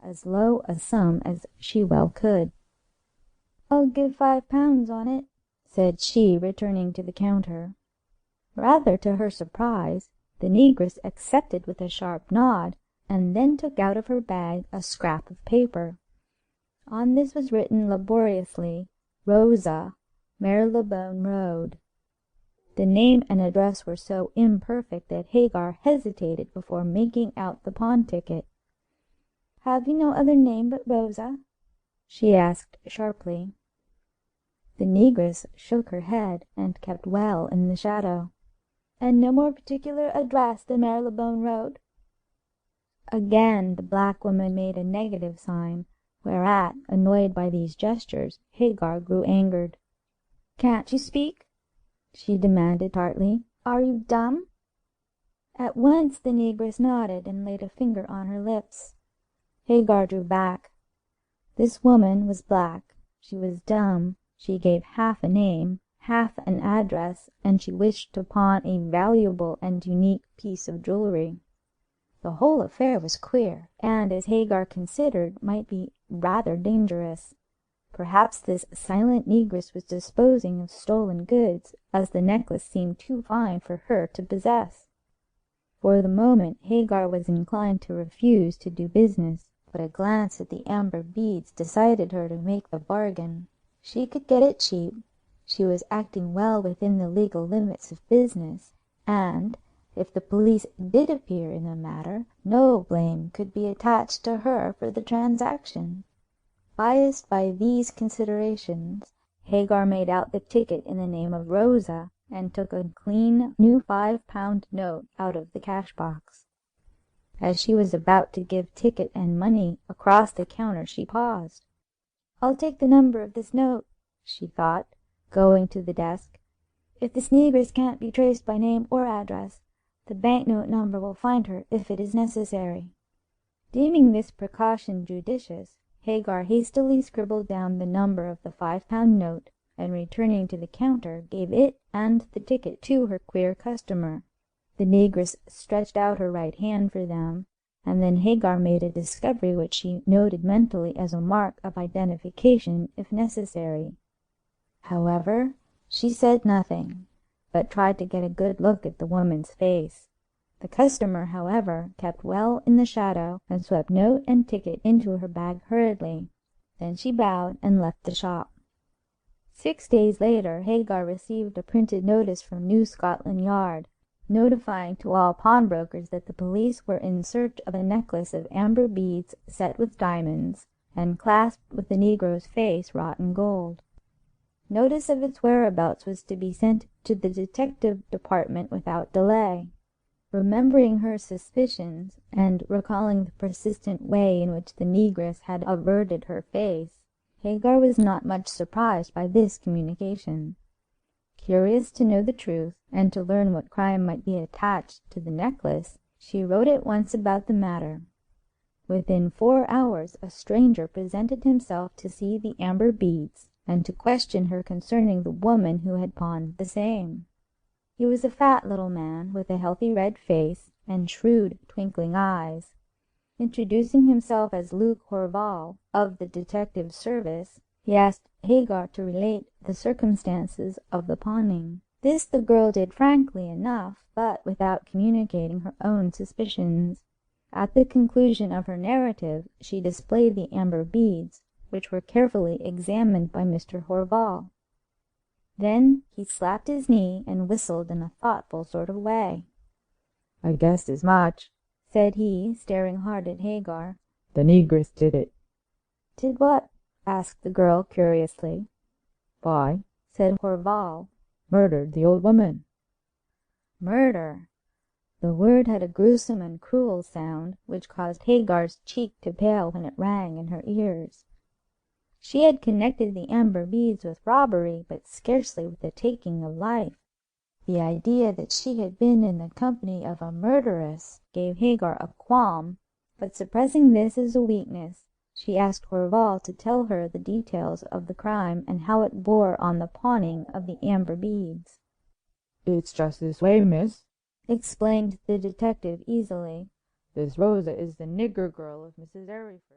as low a sum as she well could. "I'll give £5 on it," said she, returning to the counter. Rather to her surprise, the negress accepted with a sharp nod, and then took out of her bag a scrap of paper. On this was written laboriously, "Rosa, Marylebone Road." The name and address were so imperfect that Hagar hesitated before making out the pawn ticket. "Have you no other name but Rosa?" she asked sharply. The negress shook her head, and kept well in the shadow. "And no more particular address than Marylebone Road?" Again the black woman made a negative sign, whereat, annoyed by these gestures, Hagar grew angered. "Can't you speak?" she demanded tartly. "Are you dumb?" At once the negress nodded and laid a finger on her lips. Hagar drew back. This woman was black, she was dumb, she gave half a name, half an address, and she wished to pawn a valuable and unique piece of jewelry. The whole affair was queer, and, as Hagar considered, might be rather dangerous. Perhaps this silent negress was disposing of stolen goods, as the necklace seemed too fine for her to possess. For the moment Hagar was inclined to refuse to do business, but a glance at the amber beads decided her to make the bargain. She could get it cheap, she was acting well within the legal limits of business, and, if the police did appear in the matter, no blame could be attached to her for the transaction. Biased by these considerations, Hagar made out the ticket in the name of Rosa, and took a clean new £5 note out of the cash-box. As she was about to give ticket and money across the counter, she paused. "I'll take the number of this note," she thought, going to the desk. "If this negress can't be traced by name or address, the bank-note number will find her if it is necessary." Deeming this precaution judicious, Hagar hastily scribbled down the number of the £5 note, and returning to the counter, gave it and the ticket to her queer customer. The negress stretched out her right hand for them, and then Hagar made a discovery which she noted mentally as a mark of identification if necessary. However, she said nothing, but tried to get a good look at the woman's face. The customer, however, kept well in the shadow, and swept note and ticket into her bag hurriedly. Then she bowed and left the shop. 6 days later Hagar received a printed notice from New Scotland Yard, notifying to all pawnbrokers that the police were in search of a necklace of amber beads set with diamonds, and clasped with the negro's face wrought in gold. Notice of its whereabouts was to be sent to the detective department without delay. Remembering her suspicions, and recalling the persistent way in which the negress had averted her face, Hagar was not much surprised by this communication. Curious to know the truth, and to learn what crime might be attached to the necklace, she wrote at once about the matter. Within 4 hours a stranger presented himself to see the amber beads, and to question her concerning the woman who had pawned the same. He was a fat little man, with a healthy red face, and shrewd twinkling eyes. Introducing himself as Luke Horval, of the detective service, he asked Hagar to relate the circumstances of the pawning. This the girl did frankly enough, but without communicating her own suspicions. At the conclusion of her narrative she displayed the amber beads, which were carefully examined by Mr. Horval. Then he slapped his knee and whistled in a thoughtful sort of way. "I guessed as much," said he, staring hard at Hagar. "The negress did it." "Did what?" asked the girl curiously. "Why," said Horval, "murdered the old woman." Murder! The word had a gruesome and cruel sound, which caused Hagar's cheek to pale when it rang in her ears. She had connected the amber beads with robbery, but scarcely with the taking of life. The idea that she had been in the company of a murderess gave Hagar a qualm, but suppressing this as a weakness, she asked Horval to tell her the details of the crime and how it bore on the pawning of the amber beads. "It's just this way, miss," explained the detective easily. "This Rosa is the nigger girl of Mrs. Arryford."